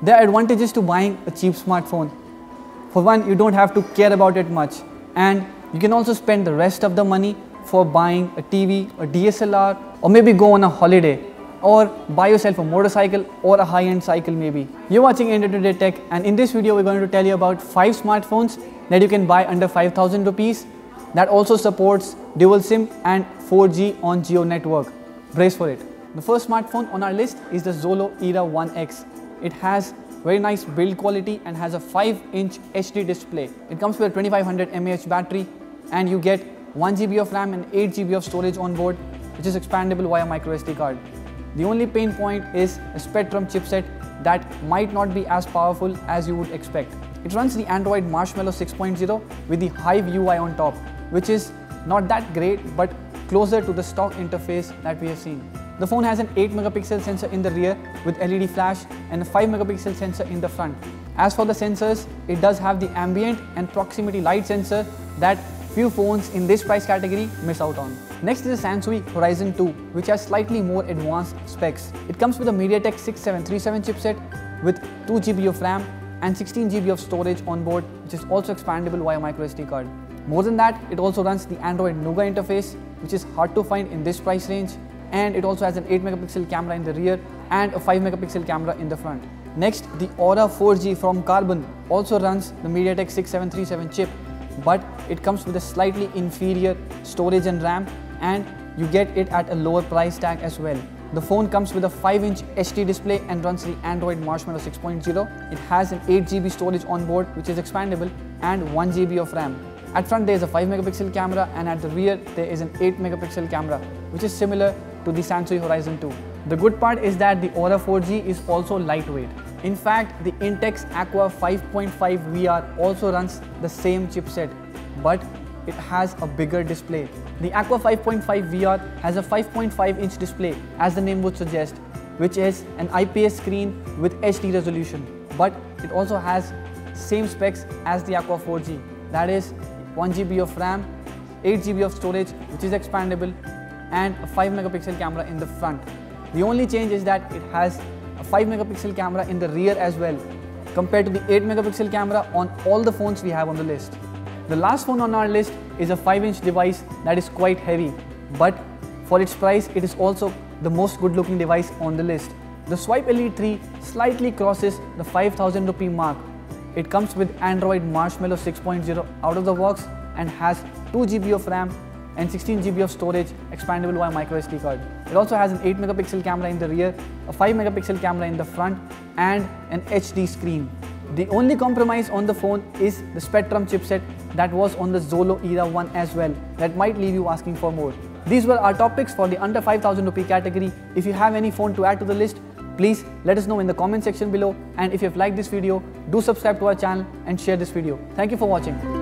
There are advantages to buying a cheap smartphone. For one, you don't have to care about it much, and you can also spend the rest of the money for buying a TV, a DSLR, or maybe go on a holiday, or buy yourself a motorcycle or a high-end cycle maybe. You're watching India Today Tech, and in this video we're going to tell you about 5 smartphones that you can buy under 5,000 rupees that also supports dual SIM and 4G on Jio network. Brace for it. The first smartphone on our list is the Xolo Era 1X. It has very nice build quality and has a 5-inch HD display. It comes with a 2500 mAh battery, and you get 1 GB of RAM and 8 GB of storage on board, which is expandable via microSD card. The only pain point is a Spectrum chipset that might not be as powerful as you would expect. It runs the Android Marshmallow 6.0 with the Hive UI on top, which is not that great but closer to the stock interface that we have seen. The phone has an 8 megapixel sensor in the rear with LED flash and a 5 megapixel sensor in the front. As for the sensors, it does have the ambient and proximity light sensor that few phones in this price category miss out on. Next is the Samsung Horizon 2, which has slightly more advanced specs. It comes with a MediaTek 6737 chipset with 2 GB of RAM and 16 GB of storage on board, which is also expandable via microSD card. More than that, it also runs the Android Nougat interface, which is hard to find in this price range, and it also has an 8 megapixel camera in the rear and a 5 megapixel camera in the front. Next, the Aura 4G from Carbon also runs the MediaTek 6737 chip, but it comes with a slightly inferior storage and RAM, and you get it at a lower price tag as well. The phone comes with a 5-inch HD display and runs the Android Marshmallow 6.0. It has an 8 GB storage on board, which is expandable, and 1 GB of RAM. At front there is a 5 megapixel camera, and at the rear there is an 8 megapixel camera, which is similar to the Samsung Horizon 2. The good part is that the Aura 4G is also lightweight. In fact, the Intex Aqua 5.5 VR also runs the same chipset, but it has a bigger display. The Aqua 5.5 VR has a 5.5-inch display, as the name would suggest, which is an IPS screen with HD resolution. But it also has same specs as the Aqua 4G, that is 1 GB of RAM, 8 GB of storage, which is expandable, and a 5 megapixel camera in the front. The only change is that it has a 5 megapixel camera in the rear as well, compared to the 8 megapixel camera on all the phones we have on the list. The last phone on our list is a 5-inch device that is quite heavy, but for its price it is also the most good looking device on the list. The Swipe Elite 3 slightly crosses the 5,000 rupee mark. It comes with Android Marshmallow 6.0 out of the box and has 2 GB of RAM and 16 GB of storage, expandable via microSD card. It also has an 8 megapixel camera in the rear, a 5 megapixel camera in the front, and an HD screen. The only compromise on the phone is the Spectrum chipset that was on the Xolo Era 1 as well. That might leave you asking for more. These were our top picks for the under 5,000 rupee category. If you have any phone to add to the list, please let us know in the comment section below, and if you have liked this video, do subscribe to our channel and share this video. Thank you for watching.